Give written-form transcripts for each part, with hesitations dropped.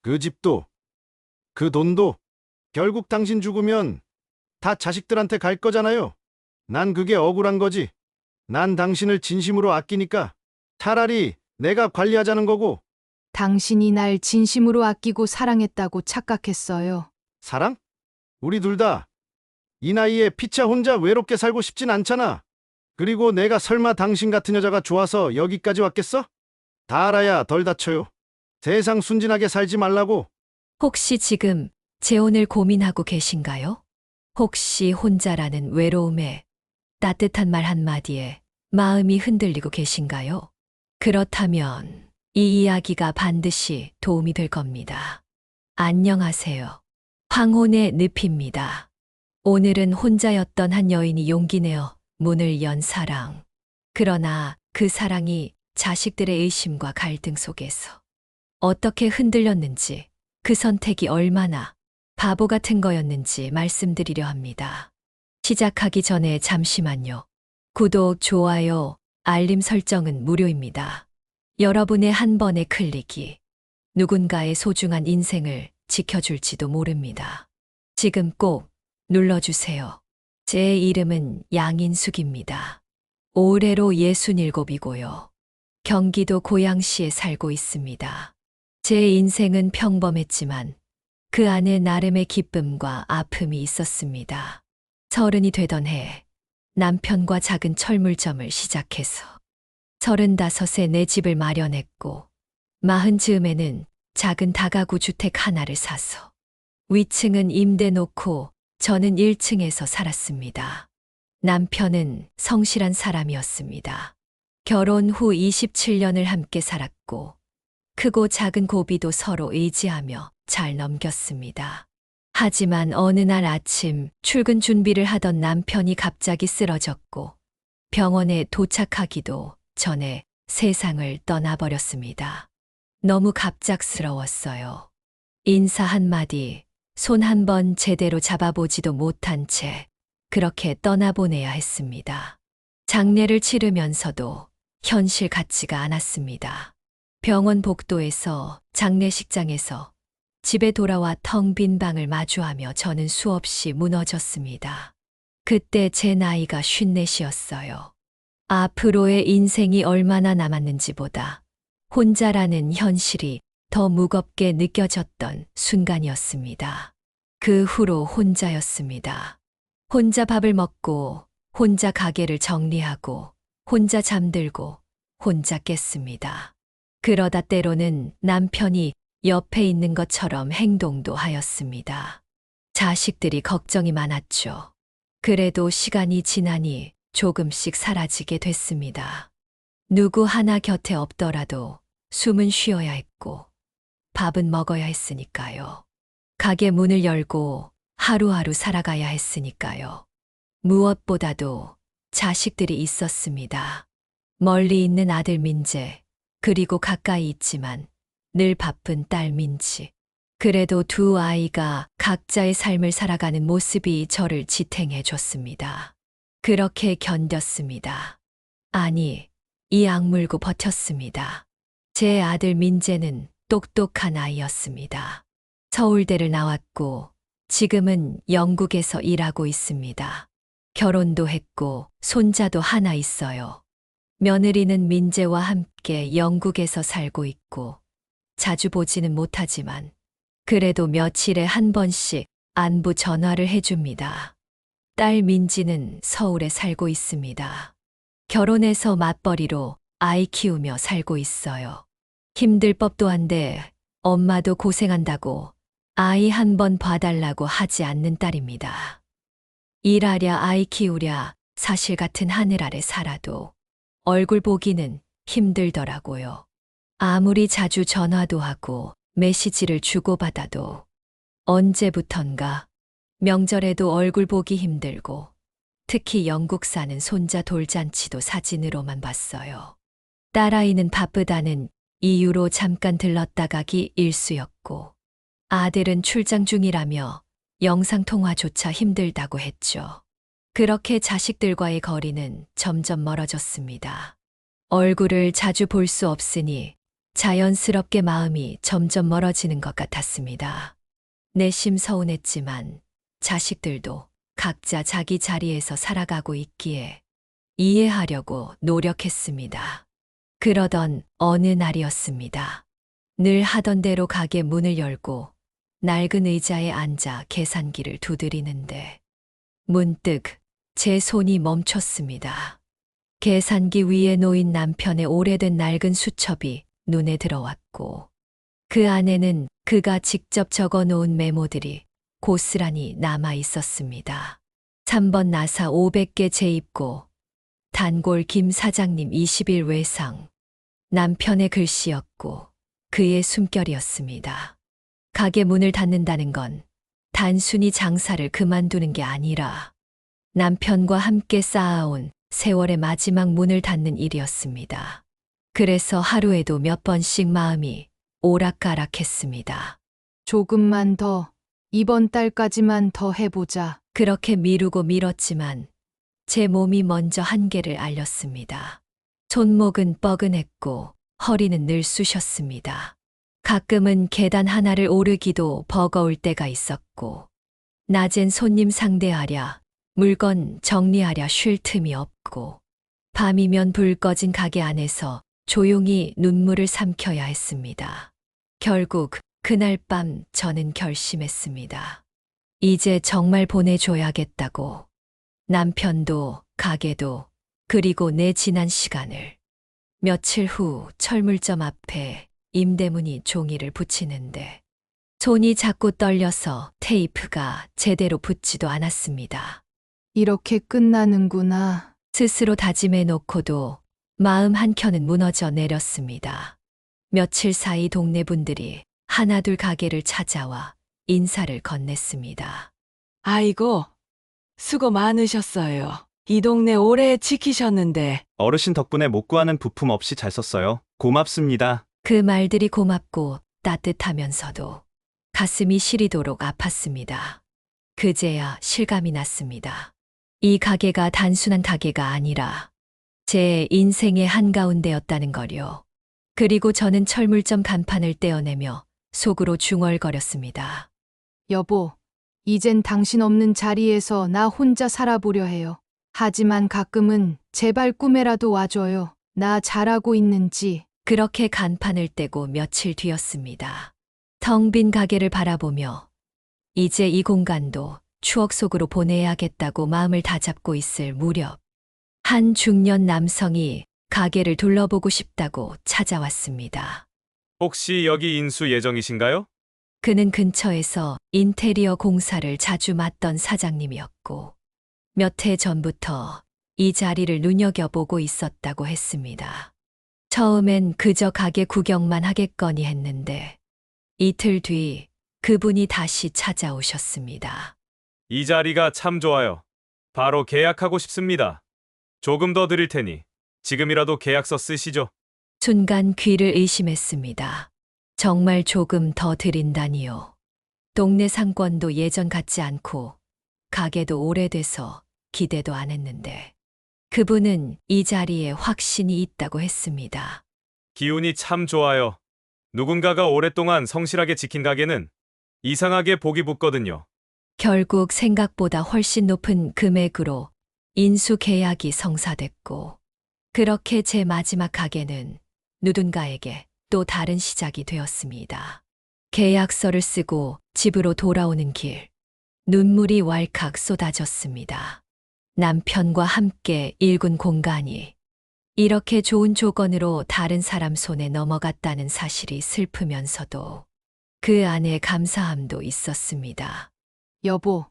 그 집도, 그 돈도 결국 당신 죽으면 다 자식들한테 갈 거잖아요. 난 그게 억울한 거지. 난 당신을 진심으로 아끼니까 차라리 내가 관리하자는 거고. 당신이 날 진심으로 아끼고 사랑했다고 착각했어요. 사랑? 우리 둘 다 이 나이에 피차 혼자 외롭게 살고 싶진 않잖아. 그리고 내가 설마 당신 같은 여자가 좋아서 여기까지 왔겠어? 다 알아야 덜 다쳐요. 세상 순진하게 살지 말라고. 혹시 지금 재혼을 고민하고 계신가요? 혹시 혼자라는 외로움에 따뜻한 말 한마디에 마음이 흔들리고 계신가요? 그렇다면 이 이야기가 반드시 도움이 될 겁니다. 안녕하세요. 황혼의 늪입니다. 오늘은 혼자였던 한 여인이 용기 내어 문을 연 사랑. 그러나 그 사랑이 자식들의 의심과 갈등 속에서 어떻게 흔들렸는지, 그 선택이 얼마나 바보 같은 거였는지 말씀드리려 합니다. 시작하기 전에 잠시만요. 구독, 좋아요, 알림 설정은 무료입니다. 여러분의 한 번의 클릭이 누군가의 소중한 인생을 지켜줄지도 모릅니다. 지금 꼭 눌러주세요. 제 이름은 양인숙입니다. 올해로 67이고요. 경기도 고양시에 살고 있습니다. 제 인생은 평범했지만 그 안에 나름의 기쁨과 아픔이 있었습니다. 30이 되던 해 남편과 작은 철물점을 시작해서 35에 내 집을 마련했고 40즈음에는 작은 다가구 주택 하나를 사서 위층은 임대 놓고 저는 1층에서 살았습니다. 남편은 성실한 사람이었습니다. 결혼 후 27년을 함께 살았고 크고 작은 고비도 서로 의지하며 잘 넘겼습니다. 하지만 어느 날 아침 출근 준비를 하던 남편이 갑자기 쓰러졌고 병원에 도착하기도 전에 세상을 떠나버렸습니다. 너무 갑작스러웠어요. 인사 한마디, 손 한 번 제대로 잡아보지도 못한 채 그렇게 떠나보내야 했습니다. 장례를 치르면서도 현실 같지가 않았습니다. 병원 복도에서 장례식장에서 집에 돌아와 텅 빈 방을 마주하며 저는 수없이 무너졌습니다. 그때 제 나이가 54이었어요. 앞으로의 인생이 얼마나 남았는지보다 혼자라는 현실이 더 무겁게 느껴졌던 순간이었습니다. 그 후로 혼자였습니다. 혼자 밥을 먹고, 혼자 가게를 정리하고, 혼자 잠들고, 혼자 깼습니다. 그러다 때로는 남편이 옆에 있는 것처럼 행동도 하였습니다. 자식들이 걱정이 많았죠. 그래도 시간이 지나니 조금씩 사라지게 됐습니다. 누구 하나 곁에 없더라도 숨은 쉬어야 했고, 밥은 먹어야 했으니까요. 가게 문을 열고 하루하루 살아가야 했으니까요. 무엇보다도 자식들이 있었습니다. 멀리 있는 아들 민재, 그리고 가까이 있지만 늘 바쁜 딸 민지. 그래도 두 아이가 각자의 삶을 살아가는 모습이 저를 지탱해 줬습니다. 그렇게 견뎠습니다. 아니, 이 악물고 버텼습니다. 제 아들 민재는 똑똑한 아이였습니다. 서울대를 나왔고 지금은 영국에서 일하고 있습니다. 결혼도 했고 손자도 하나 있어요. 며느리는 민재와 함께 영국에서 살고 있고 자주 보지는 못하지만 그래도 며칠에 한 번씩 안부 전화를 해줍니다. 딸 민지는 서울에 살고 있습니다. 결혼해서 맞벌이로 아이 키우며 살고 있어요. 힘들 법도 한데 엄마도 고생한다고 아이 한 번 봐달라고 하지 않는 딸입니다. 일하랴 아이 키우랴 사실 같은 하늘 아래 살아도 얼굴 보기는 힘들더라고요. 아무리 자주 전화도 하고 메시지를 주고받아도 언제부턴가 명절에도 얼굴 보기 힘들고 특히 영국 사는 손자 돌잔치도 사진으로만 봤어요. 딸아이는 바쁘다는 이유로 잠깐 들렀다 가기 일쑤였고 아들은 출장 중이라며 영상통화조차 힘들다고 했죠. 그렇게 자식들과의 거리는 점점 멀어졌습니다. 얼굴을 자주 볼 수 없으니 자연스럽게 마음이 점점 멀어지는 것 같았습니다. 내심 서운했지만 자식들도 각자 자기 자리에서 살아가고 있기에 이해하려고 노력했습니다. 그러던 어느 날이었습니다. 늘 하던 대로 가게 문을 열고 낡은 의자에 앉아 계산기를 두드리는데 문득 제 손이 멈췄습니다. 계산기 위에 놓인 남편의 오래된 낡은 수첩이 눈에 들어왔고 그 안에는 그가 직접 적어 놓은 메모들이 고스란히 남아 있었습니다. 3번 나사 500개 재입고 단골 김 사장님 20일 외상. 남편의 글씨였고 그의 숨결이었습니다. 가게 문을 닫는다는 건 단순히 장사를 그만두는 게 아니라 남편과 함께 쌓아온 세월의 마지막 문을 닫는 일이었습니다. 그래서 하루에도 몇 번씩 마음이 오락가락했습니다. 조금만 더, 이번 달까지만 더 해보자. 그렇게 미루고 미뤘지만 제 몸이 먼저 한계를 알렸습니다. 손목은 뻐근했고 허리는 늘 쑤셨습니다. 가끔은 계단 하나를 오르기도 버거울 때가 있었고 낮엔 손님 상대하랴 물건 정리하랴 쉴 틈이 없고 밤이면 불 꺼진 가게 안에서 조용히 눈물을 삼켜야 했습니다. 결국 그날 밤 저는 결심했습니다. 이제 정말 보내줘야겠다고. 남편도 가게도 그리고 내 지난 시간을. 며칠 후 철물점 앞에 임대문이 종이를 붙이는데 손이 자꾸 떨려서 테이프가 제대로 붙지도 않았습니다. 이렇게 끝나는구나. 스스로 다짐해 놓고도 마음 한켠은 무너져 내렸습니다. 며칠 사이 동네 분들이 하나둘 가게를 찾아와 인사를 건넸습니다. 아이고, 수고 많으셨어요. 이 동네 오래 지키셨는데 어르신 덕분에 못 구하는 부품 없이 잘 썼어요. 고맙습니다. 그 말들이 고맙고 따뜻하면서도 가슴이 시리도록 아팠습니다. 그제야 실감이 났습니다. 이 가게가 단순한 가게가 아니라 제 인생의 한가운데였다는 거요. 그리고 저는 철물점 간판을 떼어내며 속으로 중얼거렸습니다. 여보, 이젠 당신 없는 자리에서 나 혼자 살아보려 해요. 하지만 가끔은 제발 꿈에라도 와줘요. 나 잘하고 있는지. 그렇게 간판을 떼고 며칠 뒤였습니다. 텅 빈 가게를 바라보며 이제 이 공간도 추억 속으로 보내야겠다고 마음을 다잡고 있을 무렵 한 중년 남성이 가게를 둘러보고 싶다고 찾아왔습니다. 혹시 여기 인수 예정이신가요? 그는 근처에서 인테리어 공사를 자주 맡던 사장님이었고 몇 해 전부터 이 자리를 눈여겨보고 있었다고 했습니다. 처음엔 그저 가게 구경만 하겠거니 했는데 이틀 뒤 그분이 다시 찾아오셨습니다. 이 자리가 참 좋아요. 바로 계약하고 싶습니다. 조금 더 드릴 테니 지금이라도 계약서 쓰시죠. 순간 귀를 의심했습니다. 정말 조금 더 드린다니요. 동네 상권도 예전 같지 않고 가게도 오래돼서 기대도 안 했는데 그분은 이 자리에 확신이 있다고 했습니다. 기운이 참 좋아요. 누군가가 오랫동안 성실하게 지킨 가게는 이상하게 복이 붙거든요. 결국 생각보다 훨씬 높은 금액으로 인수 계약이 성사됐고 그렇게 제 마지막 가게는 누군가에게 또 다른 시작이 되었습니다. 계약서를 쓰고 집으로 돌아오는 길, 눈물이 왈칵 쏟아졌습니다. 남편과 함께 일군 공간이 이렇게 좋은 조건으로 다른 사람 손에 넘어갔다는 사실이 슬프면서도 그 안에 감사함도 있었습니다. 여보,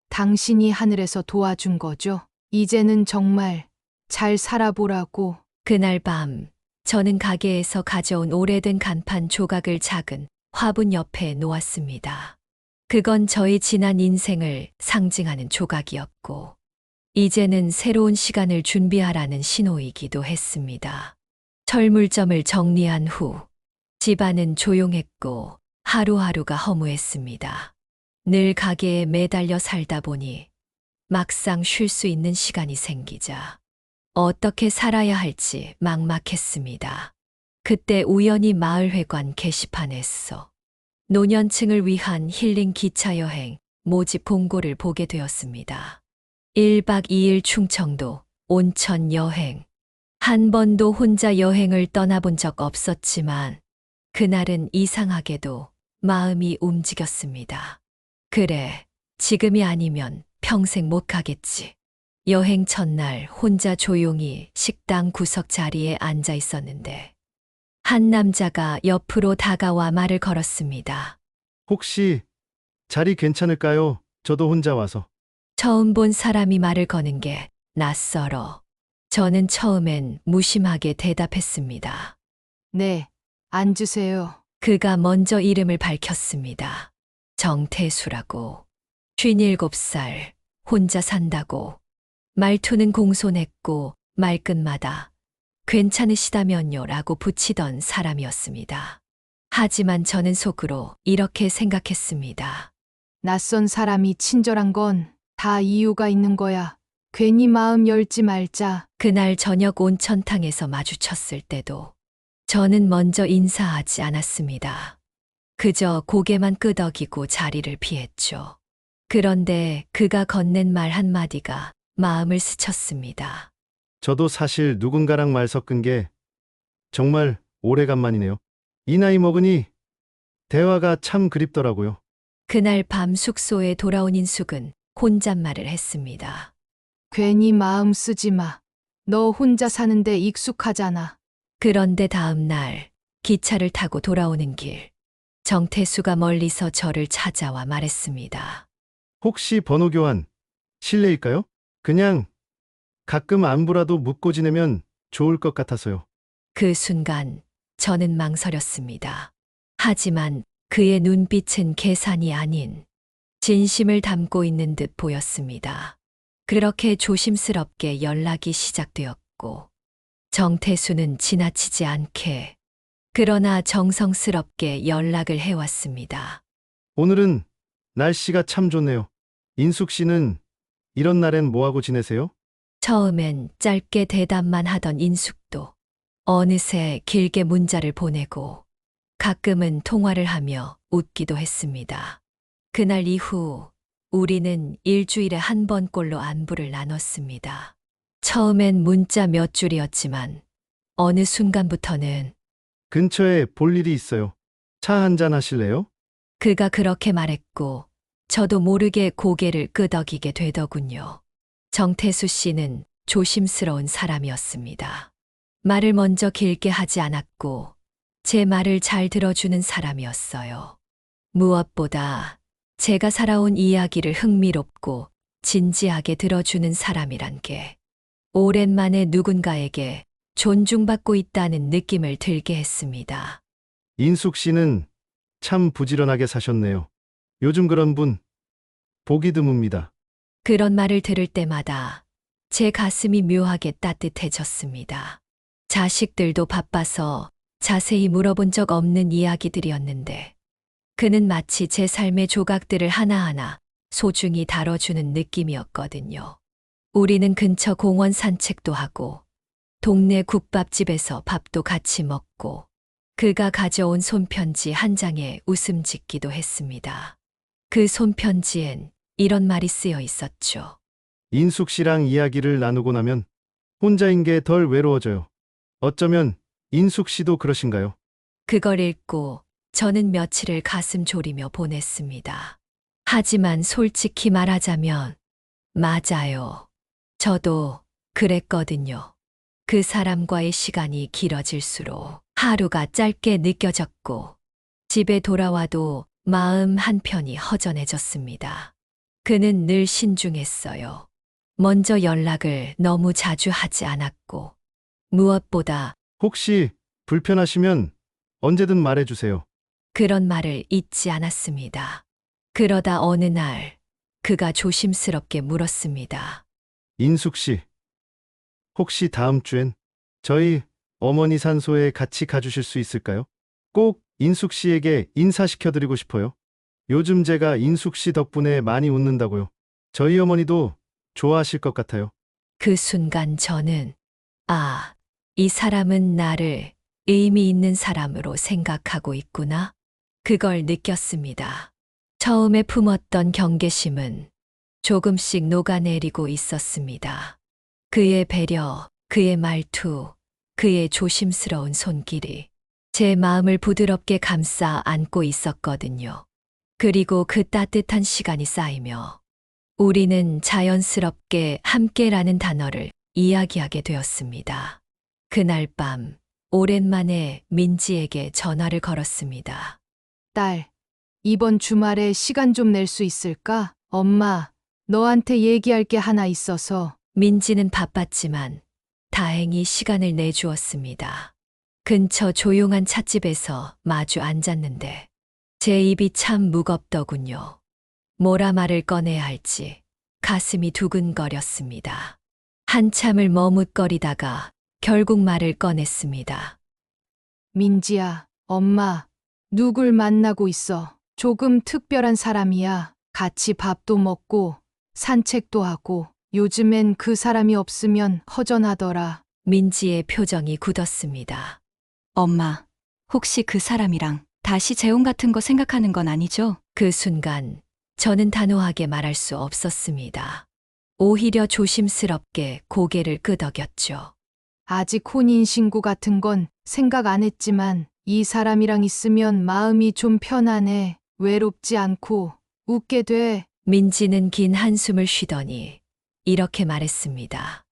당신이 하늘에서 도와준 거죠? 이제는 정말 잘 살아보라고. 그날 밤 저는 가게에서 가져온 오래된 간판 조각을 작은 화분 옆에 놓았습니다. 그건 저의 지난 인생을 상징하는 조각이었고 이제는 새로운 시간을 준비하라는 신호이기도 했습니다. 철물점을 정리한 후 집안은 조용했고 하루하루가 허무했습니다. 늘 가게에 매달려 살다 보니 막상 쉴 수 있는 시간이 생기자 어떻게 살아야 할지 막막했습니다. 그때 우연히 마을회관 게시판에서 노년층을 위한 힐링 기차 여행 모집 공고를 보게 되었습니다. 1박 2일 충청도 온천 여행. 한 번도 혼자 여행을 떠나본 적 없었지만 그날은 이상하게도 마음이 움직였습니다. 그래, 지금이 아니면 평생 못 가겠지. 여행 첫날 혼자 조용히 식당 구석 자리에 앉아 있었는데 한 남자가 옆으로 다가와 말을 걸었습니다. 혹시 자리 괜찮을까요? 저도 혼자 와서. 처음 본 사람이 말을 거는 게 낯설어. 저는 처음엔 무심하게 대답했습니다. 네, 앉으세요. 그가 먼저 이름을 밝혔습니다. 정태수라고. 57살, 혼자 산다고. 말투는 공손했고 말끝마다 괜찮으시다면요 라고 붙이던 사람이었습니다. 하지만 저는 속으로 이렇게 생각했습니다. 낯선 사람이 친절한 건 다 이유가 있는 거야. 괜히 마음 열지 말자. 그날 저녁 온천탕에서 마주쳤을 때도 저는 먼저 인사하지 않았습니다. 그저 고개만 끄덕이고 자리를 피했죠. 그런데 그가 건넨 말 한마디가 마음을 스쳤습니다. 저도 사실 누군가랑 말 섞은 게 정말 오래간만이네요. 이 나이 먹으니 대화가 참 그립더라고요. 그날 밤 숙소에 돌아온 인숙은 혼잣말을 했습니다. 괜히 마음 쓰지 마. 너 혼자 사는데 익숙하잖아. 그런데 다음 날 기차를 타고 돌아오는 길, 정태수가 멀리서 저를 찾아와 말했습니다. 혹시 번호 교환 실례일까요? 그냥 가끔 안부라도 묻고 지내면 좋을 것 같아서요. 그 순간 저는 망설였습니다. 하지만 그의 눈빛은 계산이 아닌 진심을 담고 있는 듯 보였습니다. 그렇게 조심스럽게 연락이 시작되었고 정태수는 지나치지 않게 그러나 정성스럽게 연락을 해왔습니다. 오늘은 날씨가 참 좋네요. 인숙 씨는 이런 날엔 뭐하고 지내세요? 처음엔 짧게 대답만 하던 인숙도 어느새 길게 문자를 보내고 가끔은 통화를 하며 웃기도 했습니다. 그날 이후 우리는 일주일에 한 번꼴로 안부를 나눴습니다. 처음엔 문자 몇 줄이었지만 어느 순간부터는 근처에 볼 일이 있어요. 차 한잔 하실래요? 그가 그렇게 말했고 저도 모르게 고개를 끄덕이게 되더군요. 정태수 씨는 조심스러운 사람이었습니다. 말을 먼저 길게 하지 않았고 제 말을 잘 들어주는 사람이었어요. 무엇보다 제가 살아온 이야기를 흥미롭고 진지하게 들어주는 사람이란 게 오랜만에 누군가에게 존중받고 있다는 느낌을 들게 했습니다. 인숙 씨는 참 부지런하게 사셨네요. 요즘 그런 분 보기 드뭅니다. 그런 말을 들을 때마다 제 가슴이 묘하게 따뜻해졌습니다. 자식들도 바빠서 자세히 물어본 적 없는 이야기들이었는데 그는 마치 제 삶의 조각들을 하나하나 소중히 다뤄주는 느낌이었거든요. 우리는 근처 공원 산책도 하고 동네 국밥집에서 밥도 같이 먹고 그가 가져온 손편지 한 장에 웃음 짓기도 했습니다. 그 손편지엔 이런 말이 쓰여 있었죠. 인숙 씨랑 이야기를 나누고 나면 혼자인 게 덜 외로워져요. 어쩌면 인숙 씨도 그러신가요? 그걸 읽고 저는 며칠을 가슴 졸이며 보냈습니다. 하지만 솔직히 말하자면 맞아요. 저도 그랬거든요. 그 사람과의 시간이 길어질수록 하루가 짧게 느껴졌고 집에 돌아와도 마음 한편이 허전해졌습니다. 그는 늘 신중했어요. 먼저 연락을 너무 자주 하지 않았고 무엇보다 혹시 불편하시면 언제든 말해주세요. 그런 말을 잊지 않았습니다. 그러다 어느 날 그가 조심스럽게 물었습니다. 인숙 씨, 혹시 다음 주엔 저희 어머니 산소에 같이 가주실 수 있을까요? 꼭 인숙 씨에게 인사시켜드리고 싶어요. 요즘 제가 인숙 씨 덕분에 많이 웃는다고요. 저희 어머니도 좋아하실 것 같아요. 그 순간 저는 이 사람은 나를 의미 있는 사람으로 생각하고 있구나. 그걸 느꼈습니다. 처음에 품었던 경계심은 조금씩 녹아내리고 있었습니다. 그의 배려, 그의 말투, 그의 조심스러운 손길이 제 마음을 부드럽게 감싸 안고 있었거든요. 그리고 그 따뜻한 시간이 쌓이며 우리는 자연스럽게 함께라는 단어를 이야기하게 되었습니다. 그날 밤 오랜만에 민지에게 전화를 걸었습니다. 딸, 이번 주말에 시간 좀 낼 수 있을까? 엄마, 너한테 얘기할 게 하나 있어서. 민지는 바빴지만 다행히 시간을 내주었습니다. 근처 조용한 찻집에서 마주 앉았는데 제 입이 참 무겁더군요. 뭐라 말을 꺼내야 할지 가슴이 두근거렸습니다. 한참을 머뭇거리다가 결국 말을 꺼냈습니다. 민지야, 엄마, 누굴 만나고 있어. 조금 특별한 사람이야. 같이 밥도 먹고 산책도 하고. 요즘엔 그 사람이 없으면 허전하더라. 민지의 표정이 굳었습니다. 엄마, 혹시 그 사람이랑 다시 재혼 같은 거 생각하는 건 아니죠? 그 순간 저는 단호하게 말할 수 없었습니다. 오히려 조심스럽게 고개를 끄덕였죠. 아직 혼인신고 같은 건 생각 안 했지만 이 사람이랑 있으면 마음이 좀 편안해. 외롭지 않고 웃게 돼. 민지는 긴 한숨을 쉬더니 이렇게 말했습니다.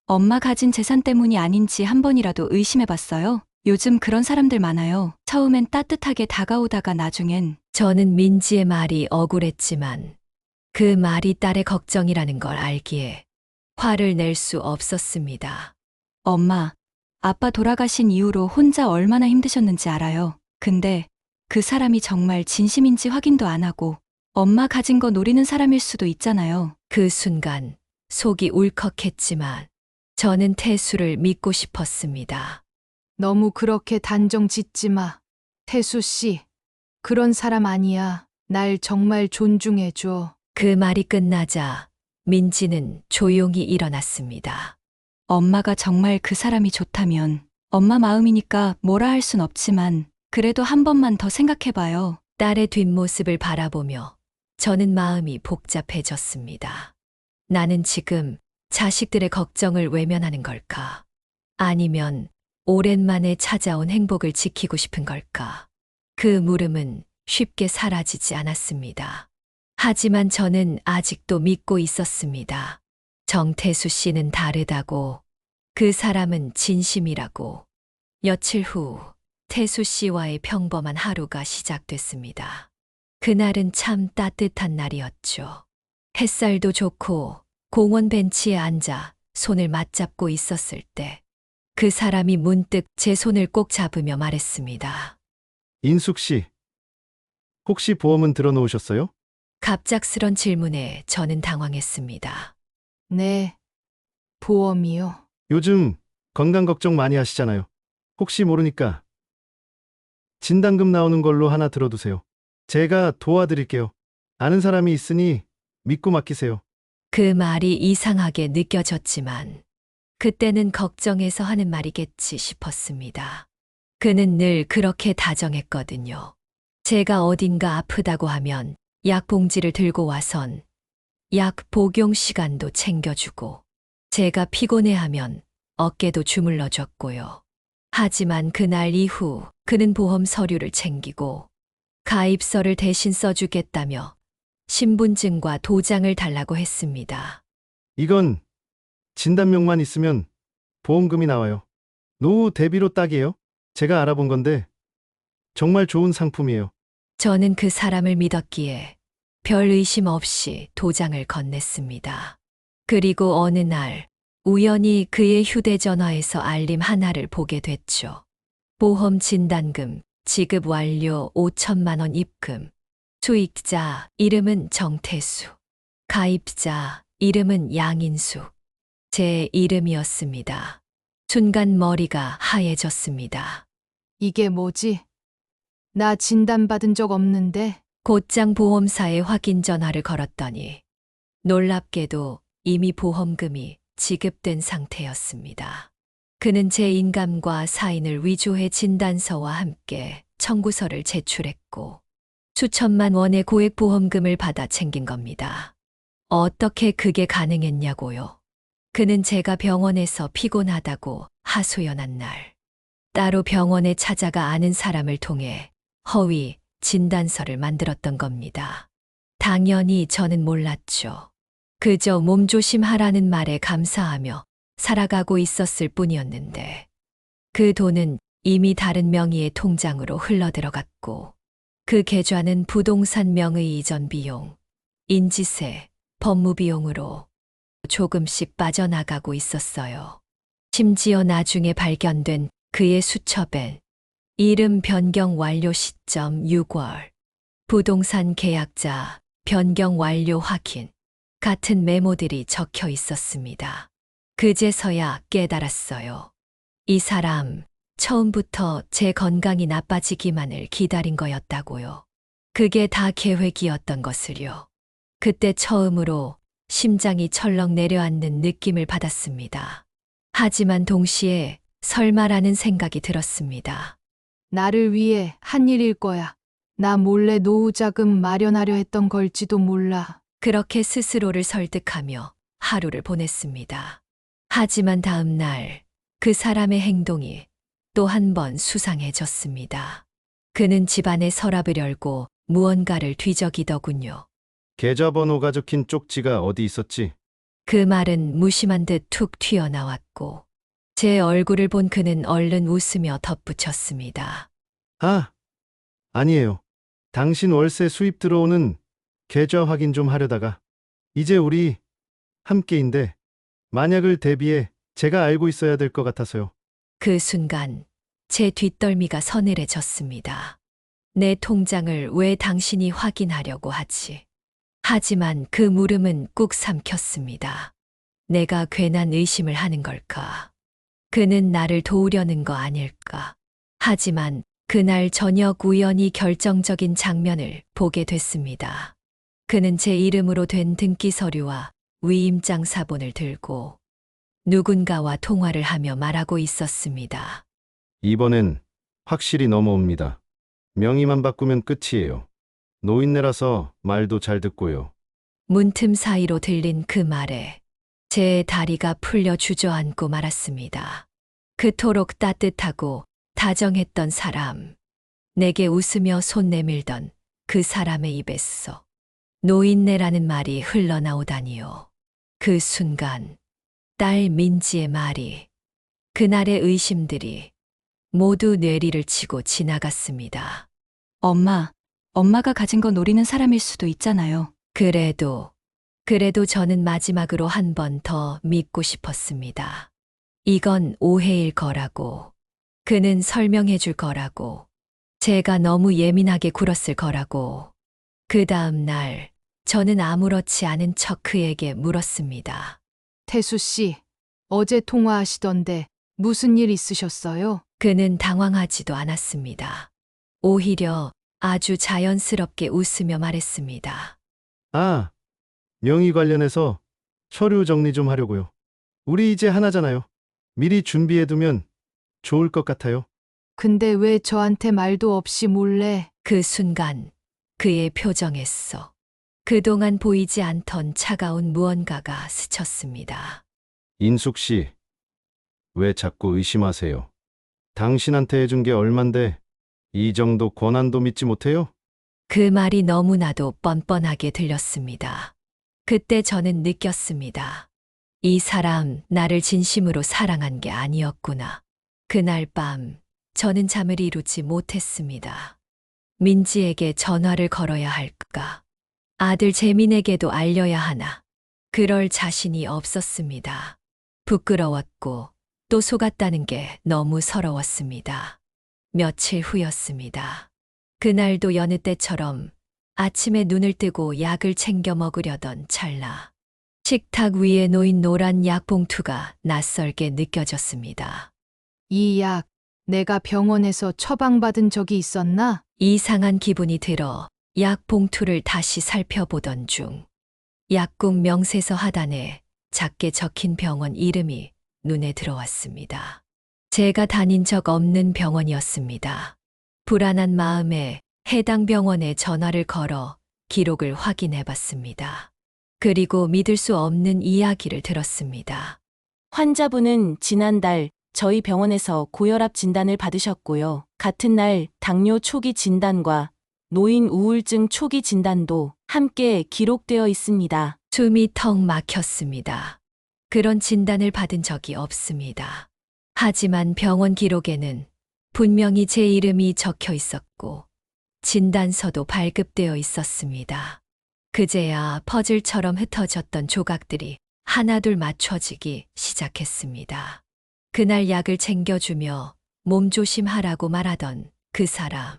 엄마 가진 재산 때문이 아닌지 한 번이라도 의심해 봤어요? 요즘 그런 사람들 많아요. 처음엔 따뜻하게 다가오다가 나중엔 저는 민지의 말이 억울했지만 그 말이 딸의 걱정이라는 걸 알기에 화를 낼 수 없었습니다. 엄마, 아빠 돌아가신 이후로 혼자 얼마나 힘드셨는지 알아요. 근데 그 사람이 정말 진심인지 확인도 안 하고 엄마 가진 거 노리는 사람일 수도 있잖아요. 그 순간 속이 울컥했지만 저는 태수를 믿고 싶었습니다. 너무 그렇게 단정 짓지 마. 태수 씨, 그런 사람 아니야. 날 정말 존중해줘. 그 말이 끝나자 민지는 조용히 일어났습니다. 엄마가 정말 그 사람이 좋다면 엄마 마음이니까 뭐라 할 순 없지만 그래도 한 번만 더 생각해봐요. 딸의 뒷모습을 바라보며 저는 마음이 복잡해졌습니다. 나는 지금 자식들의 걱정을 외면하는 걸까? 아니면 오랜만에 찾아온 행복을 지키고 싶은 걸까? 그 물음은 쉽게 사라지지 않았습니다. 하지만 저는 아직도 믿고 있었습니다. 정태수 씨는 다르다고, 그 사람은 진심이라고. 며칠 후 태수 씨와의 평범한 하루가 시작됐습니다. 그날은 참 따뜻한 날이었죠. 햇살도 좋고 공원 벤치에 앉아 손을 맞잡고 있었을 때 그 사람이 문득 제 손을 꼭 잡으며 말했습니다. 인숙 씨, 혹시 보험은 들어놓으셨어요? 갑작스런 질문에 저는 당황했습니다. 네, 보험이요. 요즘 건강 걱정 많이 하시잖아요. 혹시 모르니까 진단금 나오는 걸로 하나 들어두세요. 제가 도와드릴게요. 아는 사람이 있으니 믿고 맡기세요. 그 말이 이상하게 느껴졌지만 그때는 걱정해서 하는 말이겠지 싶었습니다. 그는 늘 그렇게 다정했거든요. 제가 어딘가 아프다고 하면 약 봉지를 들고 와선 약 복용 시간도 챙겨주고 제가 피곤해하면 어깨도 주물러줬고요. 하지만 그날 이후 그는 보험 서류를 챙기고 가입서를 대신 써주겠다며 신분증과 도장을 달라고 했습니다. 이건 진단명만 있으면 보험금이 나와요. 노후 대비로 딱이에요. 제가 알아본 건데 정말 좋은 상품이에요. 저는 그 사람을 믿었기에 별 의심 없이 도장을 건넸습니다. 그리고 어느 날 우연히 그의 휴대전화에서 알림 하나를 보게 됐죠. 보험 진단금 지급 완료 5천만 원 입금. 수익자 이름은 정태수. 가입자 이름은 양인숙. 제 이름이었습니다. 순간 머리가 하얘졌습니다. 이게 뭐지? 나 진단받은 적 없는데. 곧장 보험사에 확인 전화를 걸었더니 놀랍게도 이미 보험금이 지급된 상태였습니다. 그는 제 인감과 사인을 위조해 진단서와 함께 청구서를 제출했고 수천만 원의 고액 보험금을 받아 챙긴 겁니다. 어떻게 그게 가능했냐고요. 그는 제가 병원에서 피곤하다고 하소연한 날, 따로 병원에 찾아가 아는 사람을 통해 허위 진단서를 만들었던 겁니다. 당연히 저는 몰랐죠. 그저 몸조심하라는 말에 감사하며 살아가고 있었을 뿐이었는데, 그 돈은 이미 다른 명의의 통장으로 흘러들어갔고, 그 계좌는 부동산 명의 이전 비용, 인지세, 법무비용으로 조금씩 빠져나가고 있었어요. 심지어 나중에 발견된 그의 수첩엔 이름 변경 완료 시점 6월, 부동산 계약자 변경 완료 확인 같은 메모들이 적혀 있었습니다. 그제서야 깨달았어요. 이 사람 처음부터 제 건강이 나빠지기만을 기다린 거였다고요. 그게 다 계획이었던 것을요. 그때 처음으로 심장이 철렁 내려앉는 느낌을 받았습니다. 하지만 동시에 설마라는 생각이 들었습니다. 나를 위해 한 일일 거야. 나 몰래 노후 자금 마련하려 했던 걸지도 몰라. 그렇게 스스로를 설득하며 하루를 보냈습니다. 하지만 다음 날 그 사람의 행동이 또 한 번 수상해졌습니다. 그는 집안의 서랍을 열고 무언가를 뒤적이더군요. 계좌번호가 적힌 쪽지가 어디 있었지? 그 말은 무심한 듯 툭 튀어나왔고 제 얼굴을 본 그는 얼른 웃으며 덧붙였습니다. 아, 아니에요. 당신 월세 수입 들어오는 계좌 확인 좀 하려다가. 이제 우리 함께인데 만약을 대비해 제가 알고 있어야 될 것 같아서요. 그 순간 제 뒷덜미가 서늘해졌습니다. 내 통장을 왜 당신이 확인하려고 하지? 하지만 그 물음은 꾹 삼켰습니다. 내가 괜한 의심을 하는 걸까? 그는 나를 도우려는 거 아닐까? 하지만 그날 저녁 우연히 결정적인 장면을 보게 됐습니다. 그는 제 이름으로 된 등기 서류와 위임장 사본을 들고 누군가와 통화를 하며 말하고 있었습니다. 이번엔 확실히 넘어옵니다. 명의만 바꾸면 끝이에요. 노인네라서 말도 잘 듣고요. 문틈 사이로 들린 그 말에 제 다리가 풀려 주저앉고 말았습니다. 그토록 따뜻하고 다정했던 사람, 내게 웃으며 손 내밀던 그 사람의 입에서 노인네라는 말이 흘러나오다니요. 그 순간 딸 민지의 말이, 그날의 의심들이 모두 뇌리를 치고 지나갔습니다. 엄마가 가진 거 노리는 사람일 수도 있잖아요. 그래도 저는 마지막으로 한 번 더 믿고 싶었습니다. 이건 오해일 거라고, 그는 설명해 줄 거라고, 제가 너무 예민하게 굴었을 거라고. 그 다음 날 저는 아무렇지 않은 척 그에게 물었습니다. 태수 씨, 어제 통화하시던데 무슨 일 있으셨어요? 그는 당황하지도 않았습니다. 오히려 아주 자연스럽게 웃으며 말했습니다. 아, 명의 관련해서 서류 정리 좀 하려고요. 우리 이제 하나잖아요. 미리 준비해두면 좋을 것 같아요. 근데 왜 저한테 말도 없이 몰래? 그 순간 그의 표정에서 그동안 보이지 않던 차가운 무언가가 스쳤습니다. 인숙 씨, 왜 자꾸 의심하세요? 당신한테 해준 게 얼만데 이 정도 권한도 믿지 못해요? 그 말이 너무나도 뻔뻔하게 들렸습니다. 그때 저는 느꼈습니다. 이 사람 나를 진심으로 사랑한 게 아니었구나. 그날 밤 저는 잠을 이루지 못했습니다. 민지에게 전화를 걸어야 할까? 아들 재민에게도 알려야 하나? 그럴 자신이 없었습니다. 부끄러웠고 또 속았다는 게 너무 서러웠습니다. 며칠 후였습니다. 그날도 여느 때처럼 아침에 눈을 뜨고 약을 챙겨 먹으려던 찰나. 식탁 위에 놓인 노란 약봉투가 낯설게 느껴졌습니다. 이 약, 내가 병원에서 처방받은 적이 있었나? 이상한 기분이 들어 약 봉투를 다시 살펴보던 중 약국 명세서 하단에 작게 적힌 병원 이름이 눈에 들어왔습니다. 제가 다닌 적 없는 병원이었습니다. 불안한 마음에 해당 병원에 전화를 걸어 기록을 확인해 봤습니다. 그리고 믿을 수 없는 이야기를 들었습니다. 환자분은 지난달 저희 병원에서 고혈압 진단을 받으셨고요. 같은 날 당뇨 초기 진단과 노인 우울증 초기 진단도 함께 기록되어 있습니다. 숨이 턱 막혔습니다. 그런 진단을 받은 적이 없습니다. 하지만 병원 기록에는 분명히 제 이름이 적혀 있었고 진단서도 발급되어 있었습니다. 그제야 퍼즐처럼 흩어졌던 조각들이 하나둘 맞춰지기 시작했습니다. 그날 약을 챙겨주며 몸조심하라고 말하던 그 사람,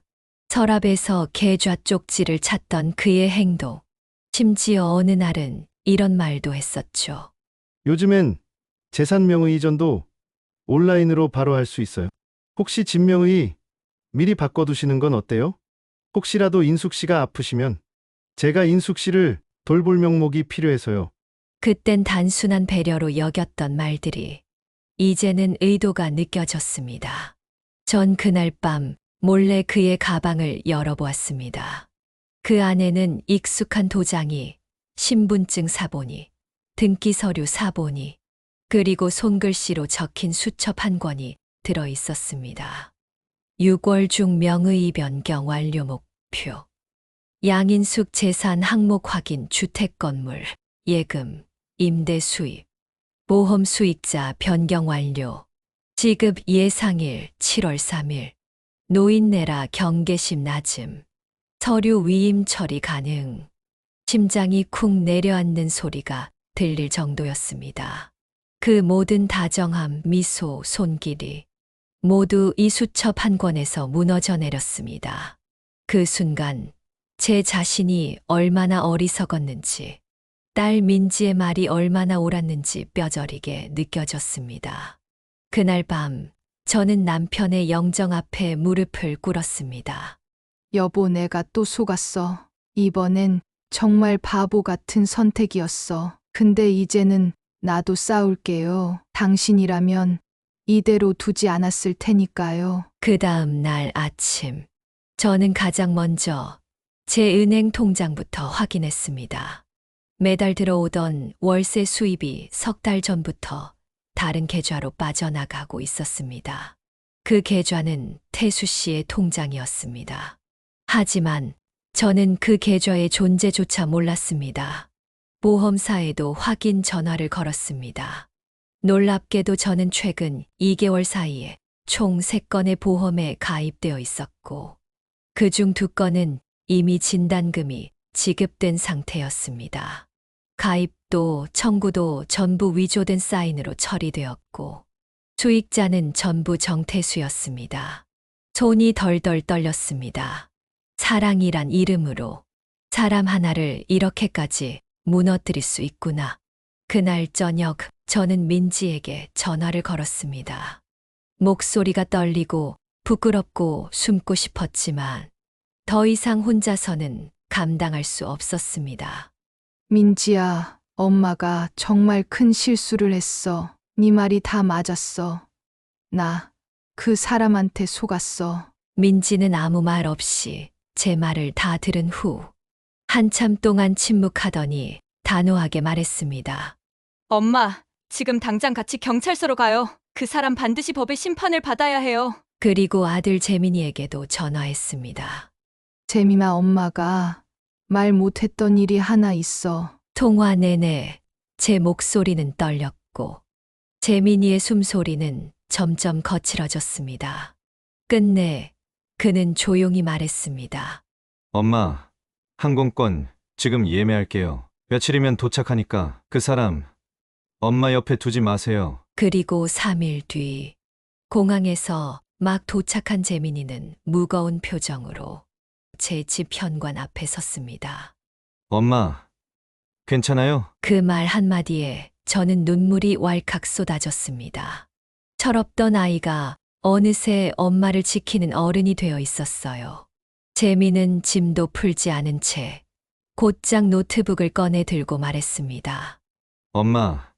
서랍에서 계좌 쪽지를 찾던 그의 행동, 심지어 어느 날은 이런 말도 했었죠. 요즘엔 재산 명의 이전도 온라인으로 바로 할 수 있어요. 혹시 집 명의 미리 바꿔두시는 건 어때요? 혹시라도 인숙 씨가 아프시면 제가 인숙 씨를 돌볼 명목이 필요해서요. 그땐 단순한 배려로 여겼던 말들이 이제는 의도가 느껴졌습니다. 전 그날 밤 몰래 그의 가방을 열어보았습니다. 그 안에는 익숙한 도장이, 신분증 사본이, 등기 서류 사본이, 그리고 손글씨로 적힌 수첩 한 권이 들어 있었습니다. 6월 중 명의 변경 완료 목표. 양인숙 재산 항목 확인 주택 건물, 예금, 임대 수입, 보험 수익자 변경 완료, 지급 예상일 7월 3일, 노인네라 경계심 낮음, 서류 위임 처리 가능. 심장이 쿵 내려앉는 소리가 들릴 정도였습니다. 그 모든 다정함, 미소, 손길이 모두 이 수첩 한 권에서 무너져 내렸습니다. 그 순간 제 자신이 얼마나 어리석었는지, 딸 민지의 말이 얼마나 옳았는지 뼈저리게 느껴졌습니다. 그날 밤 저는 남편의 영정 앞에 무릎을 꿇었습니다. 여보, 내가 또 속았어. 이번엔 정말 바보 같은 선택이었어. 근데 이제는 나도 싸울게요. 당신이라면 이대로 두지 않았을 테니까요. 그 다음 날 아침, 저는 가장 먼저 제 은행 통장부터 확인했습니다. 매달 들어오던 월세 수입이 석 달 전부터 다른 계좌로 빠져나가고 있었습니다. 그 계좌는 태수 씨의 통장이었습니다. 하지만 저는 그 계좌의 존재조차 몰랐습니다. 보험사에도 확인 전화를 걸었습니다. 놀랍게도 저는 최근 2개월 사이에 총 3건의 보험에 가입되어 있었고, 그중 2건은 이미 진단금이 지급된 상태였습니다. 가입도 청구도 전부 위조된 사인으로 처리되었고, 수익자는 전부 정태수였습니다. 손이 덜덜 떨렸습니다. 사랑이란 이름으로 사람 하나를 이렇게까지 무너뜨릴 수 있구나. 그날 저녁 저는 민지에게 전화를 걸었습니다. 목소리가 떨리고 부끄럽고 숨고 싶었지만 더 이상 혼자서는 감당할 수 없었습니다. 민지야, 엄마가 정말 큰 실수를 했어. 네 말이 다 맞았어. 나 그 사람한테 속았어. 민지는 아무 말 없이 제 말을 다 들은 후 한참 동안 침묵하더니 단호하게 말했습니다. 엄마, 지금 당장 같이 경찰서로 가요. 그 사람 반드시 법의 심판을 받아야 해요. 그리고 아들 재민이에게도 전화했습니다. 재민아, 엄마가 말 못했던 일이 하나 있어. 통화 내내 제 목소리는 떨렸고 재민이의 숨소리는 점점 거칠어졌습니다. 끝내 그는 조용히 말했습니다. 엄마, 항공권 지금 예매할게요. 며칠이면 도착하니까 그 사람 엄마 옆에 두지 마세요. 그리고 3일 뒤 공항에서 막 도착한 재민이는 무거운 표정으로 제 집 현관 앞에 섰습니다. 엄마, 괜찮아요? 그 말 한마디에 저는 눈물이 왈칵 쏟아졌습니다. 철없던 아이가 어느새 엄마를 지키는 어른이 되어 있었어요. 재민은 짐도 풀지 않은 채 곧장 노트북을 꺼내 들고 말했습니다. 엄마,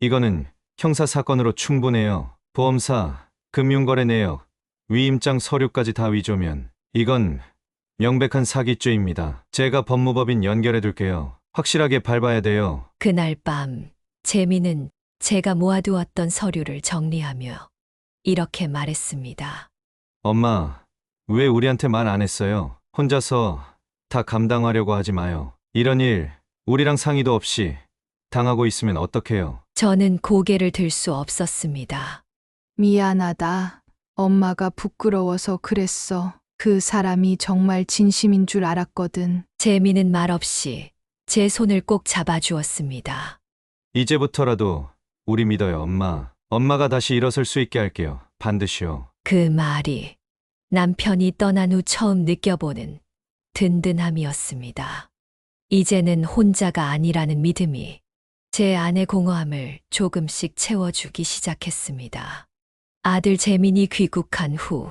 이거는 형사사건으로 충분해요. 보험사 금융거래 내역, 위임장 서류까지 다 위조면 이건 명백한 사기죄입니다. 제가 법무법인 연결해 둘게요. 확실하게 밟아야 돼요. 그날 밤 재민은 제가 모아두었던 서류를 정리하며 이렇게 말했습니다. 엄마, 왜 우리한테 말 안 했어요? 혼자서 다 감당하려고 하지 마요. 이런 일 우리랑 상의도 없이 당하고 있으면 어떡해요? 저는 고개를 들 수 없었습니다. 미안하다. 엄마가 부끄러워서 그랬어. 그 사람이 정말 진심인 줄 알았거든. 재민은 말없이 제 손을 꼭 잡아주었습니다. 이제부터라도 우리 믿어요, 엄마. 엄마가 다시 일어설 수 있게 할게요. 반드시요. 그 말이 남편이 떠난 후 처음 느껴보는 든든함이었습니다. 이제는 혼자가 아니라는 믿음이 제 안의 공허함을 조금씩 채워주기 시작했습니다. 아들 재민이 귀국한 후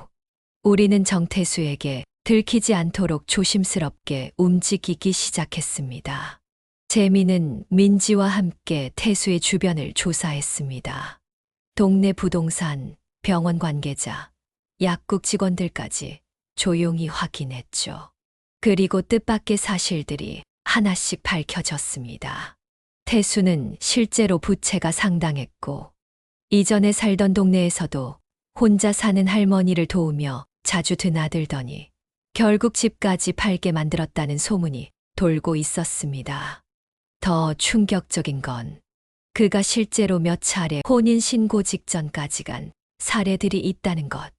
우리는 정태수에게 들키지 않도록 조심스럽게 움직이기 시작했습니다. 재민은 민지와 함께 태수의 주변을 조사했습니다. 동네 부동산, 병원 관계자, 약국 직원들까지 조용히 확인했죠. 그리고 뜻밖의 사실들이 하나씩 밝혀졌습니다. 태수는 실제로 부채가 상당했고, 이전에 살던 동네에서도 혼자 사는 할머니를 도우며 자주 드나들더니 결국 집까지 팔게 만들었다는 소문이 돌고 있었습니다. 더 충격적인 건 그가 실제로 몇 차례 혼인신고 직전까지 간 사례들이 있다는 것.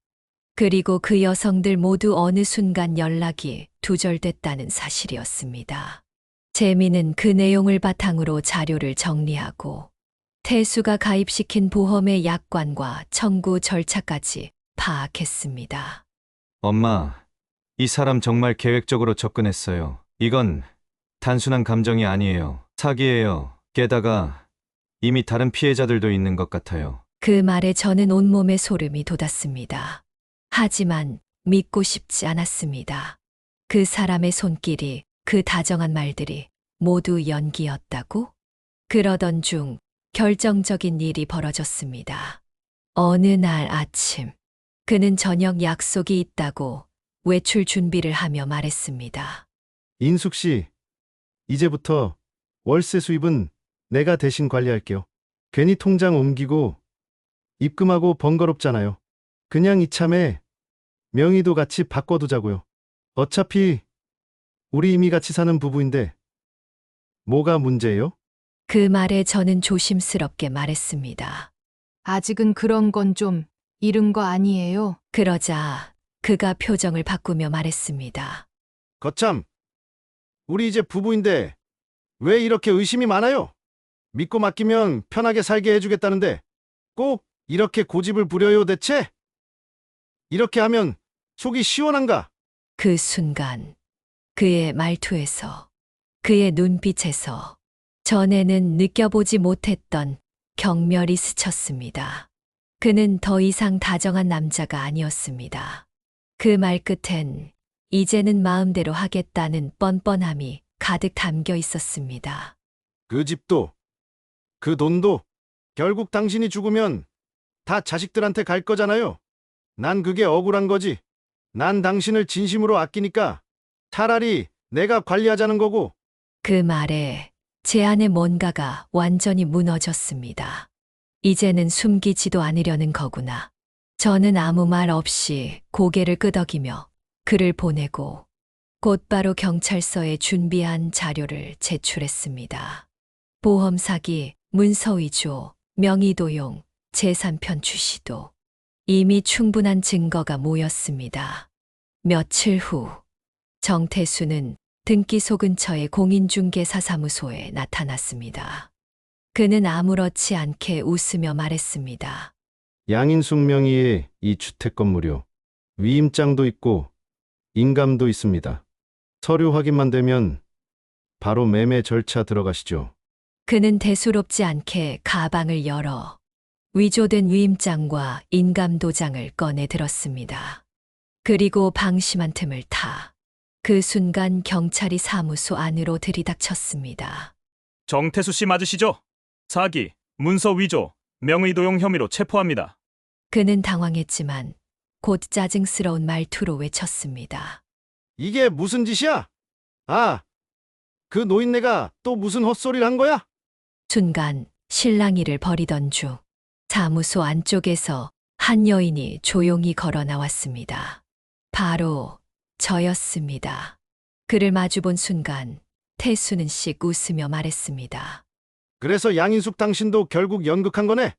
그리고 그 여성들 모두 어느 순간 연락이 두절됐다는 사실이었습니다. 재민은 그 내용을 바탕으로 자료를 정리하고 태수가 가입시킨 보험의 약관과 청구 절차까지 파악했습니다. 엄마, 이 사람 정말 계획적으로 접근했어요. 이건 단순한 감정이 아니에요. 사기예요. 게다가 이미 다른 피해자들도 있는 것 같아요. 그 말에 저는 온몸에 소름이 돋았습니다. 하지만 믿고 싶지 않았습니다. 그 사람의 손길이, 그 다정한 말들이 모두 연기였다고? 그러던 중 결정적인 일이 벌어졌습니다. 어느 날 아침, 그는 저녁 약속이 있다고 외출 준비를 하며 말했습니다. 인숙 씨, 이제부터 월세 수입은 내가 대신 관리할게요. 괜히 통장 옮기고 입금하고 번거롭잖아요. 그냥 이참에 명의도 같이 바꿔두자고요. 어차피 우리 이미 같이 사는 부부인데 뭐가 문제예요? 그 말에 저는 조심스럽게 말했습니다. 아직은 그런 건 좀 이른 거 아니에요? 그러자 그가 표정을 바꾸며 말했습니다. 거참, 우리 이제 부부인데 왜 이렇게 의심이 많아요? 믿고 맡기면 편하게 살게 해주겠다는데 꼭 이렇게 고집을 부려요 대체? 이렇게 하면 속이 시원한가? 그 순간 그의 말투에서, 그의 눈빛에서 전에는 느껴보지 못했던 경멸이 스쳤습니다. 그는 더 이상 다정한 남자가 아니었습니다. 그 말 끝엔 이제는 마음대로 하겠다는 뻔뻔함이 가득 담겨 있었습니다. 그 집도, 그 돈도 결국 당신이 죽으면 다 자식들한테 갈 거잖아요. 난 그게 억울한 거지. 난 당신을 진심으로 아끼니까 차라리 내가 관리하자는 거고. 그 말에 제 안에 뭔가가 완전히 무너졌습니다. 이제는 숨기지도 않으려는 거구나. 저는 아무 말 없이 고개를 끄덕이며 글을 보내고 곧바로 경찰서에 준비한 자료를 제출했습니다. 보험 사기, 문서 위조, 명의 도용, 재산 편취 시도. 이미 충분한 증거가 모였습니다. 며칠 후 정태수는 등기소 근처의 공인중개사 사무소에 나타났습니다. 그는 아무렇지 않게 웃으며 말했습니다. 양인숙 명의의 이 주택 건물이요. 위임장도 있고 인감도 있습니다. 서류 확인만 되면 바로 매매 절차 들어가시죠. 그는 대수롭지 않게 가방을 열어 위조된 위임장과 인감도장을 꺼내 들었습니다. 그리고 방심한 틈을 타 그 순간 경찰이 사무소 안으로 들이닥쳤습니다. 정태수 씨 맞으시죠? 사기, 문서 위조, 명의 도용 혐의로 체포합니다. 그는 당황했지만 곧 짜증스러운 말투로 외쳤습니다. 이게 무슨 짓이야? 아, 그 노인네가 또 무슨 헛소리를 한 거야? 순간 실랑이를 벌이던 중 사무소 안쪽에서 한 여인이 조용히 걸어 나왔습니다. 바로 저였습니다. 그를 마주본 순간 태수는 씩 웃으며 말했습니다. 그래서 양인숙 당신도 결국 연극한 거네?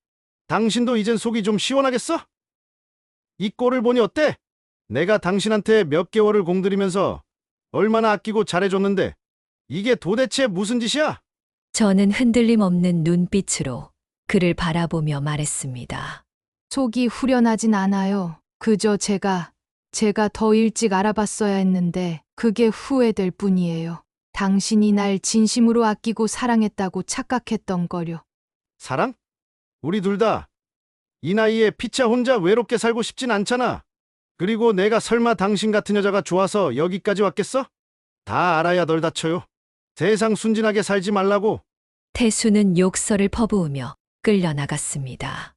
당신도 이젠 속이 좀 시원하겠어? 이 꼴을 보니 어때? 내가 당신한테 몇 개월을 공들이면서 얼마나 아끼고 잘해줬는데 이게 도대체 무슨 짓이야? 저는 흔들림 없는 눈빛으로 그를 바라보며 말했습니다. 속이 후련하진 않아요. 그저 제가 더 일찍 알아봤어야 했는데 그게 후회될 뿐이에요. 당신이 날 진심으로 아끼고 사랑했다고 착각했던 거려. 사랑? 우리 둘 다 이 나이에 피차 혼자 외롭게 살고 싶진 않잖아. 그리고 내가 설마 당신 같은 여자가 좋아서 여기까지 왔겠어? 다 알아야 널 다쳐요. 세상 순진하게 살지 말라고. 태수는 욕설을 퍼부으며 끌려나갔습니다.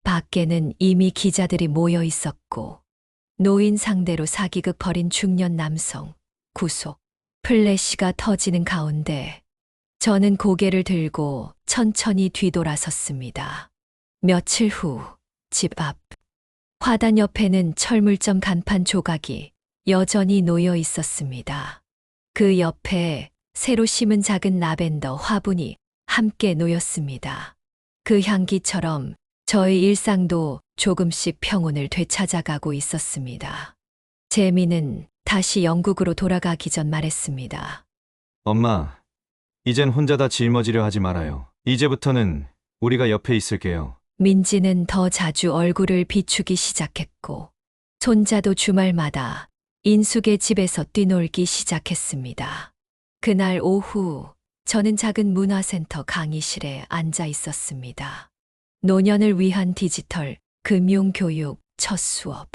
밖에는 이미 기자들이 모여 있었고 노인 상대로 사기극 벌인 중년 남성 구속 플래시가 터지는 가운데 저는 고개를 들고 천천히 뒤돌아섰습니다. 며칠 후 집 앞 화단 옆에는 철물점 간판 조각이 여전히 놓여 있었습니다. 그 옆에 새로 심은 작은 라벤더 화분이 함께 놓였습니다. 그 향기처럼 저의 일상도 조금씩 평온을 되찾아가고 있었습니다. 재미는 다시 영국으로 돌아가기 전 말했습니다. 엄마, 이젠 혼자 다 짊어지려 하지 말아요. 이제부터는 우리가 옆에 있을게요. 민지는 더 자주 얼굴을 비추기 시작했고 손자도 주말마다 인숙의 집에서 뛰놀기 시작했습니다. 그날 오후 저는 작은 문화센터 강의실에 앉아 있었습니다. 노년을 위한 디지털 금융교육 첫 수업.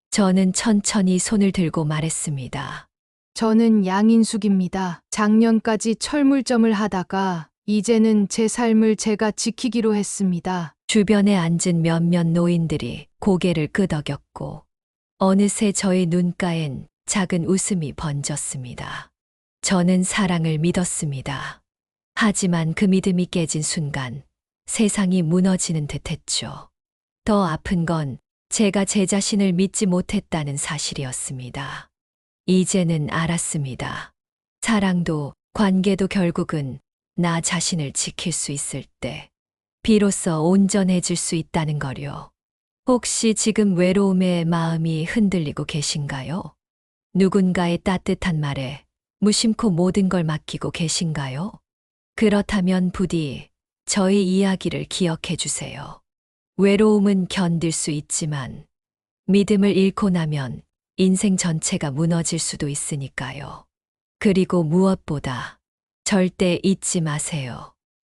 저는 천천히 손을 들고 말했습니다. 저는 양인숙입니다. 작년까지 철물점을 하다가 이제는 제 삶을 제가 지키기로 했습니다. 주변에 앉은 몇몇 노인들이 고개를 끄덕였고 어느새 저의 눈가엔 작은 웃음이 번졌습니다. 저는 사랑을 믿었습니다. 하지만 그 믿음이 깨진 순간 세상이 무너지는 듯했죠. 더 아픈 건 제가 제 자신을 믿지 못했다는 사실이었습니다. 이제는 알았습니다. 사랑도 관계도 결국은 나 자신을 지킬 수 있을 때 비로소 온전해질 수 있다는 거요. 혹시 지금 외로움에 마음이 흔들리고 계신가요? 누군가의 따뜻한 말에 무심코 모든 걸 맡기고 계신가요? 그렇다면 부디 저희 이야기를 기억해 주세요. 외로움은 견딜 수 있지만 믿음을 잃고 나면 인생 전체가 무너질 수도 있으니까요. 그리고 무엇보다 절대 잊지 마세요.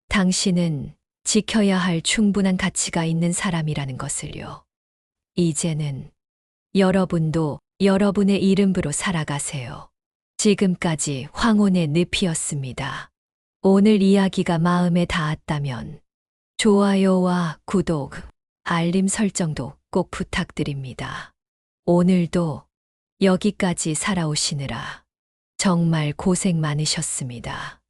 당신은 지켜야 할 충분한 가치가 있는 사람이라는 것을요. 이제는 여러분도 여러분의 이름으로 살아가세요. 지금까지 황혼의 늪이었습니다. 오늘 이야기가 마음에 닿았다면 좋아요와 구독, 알림 설정도 꼭 부탁드립니다. 오늘도 여기까지 살아오시느라 정말 고생 많으셨습니다.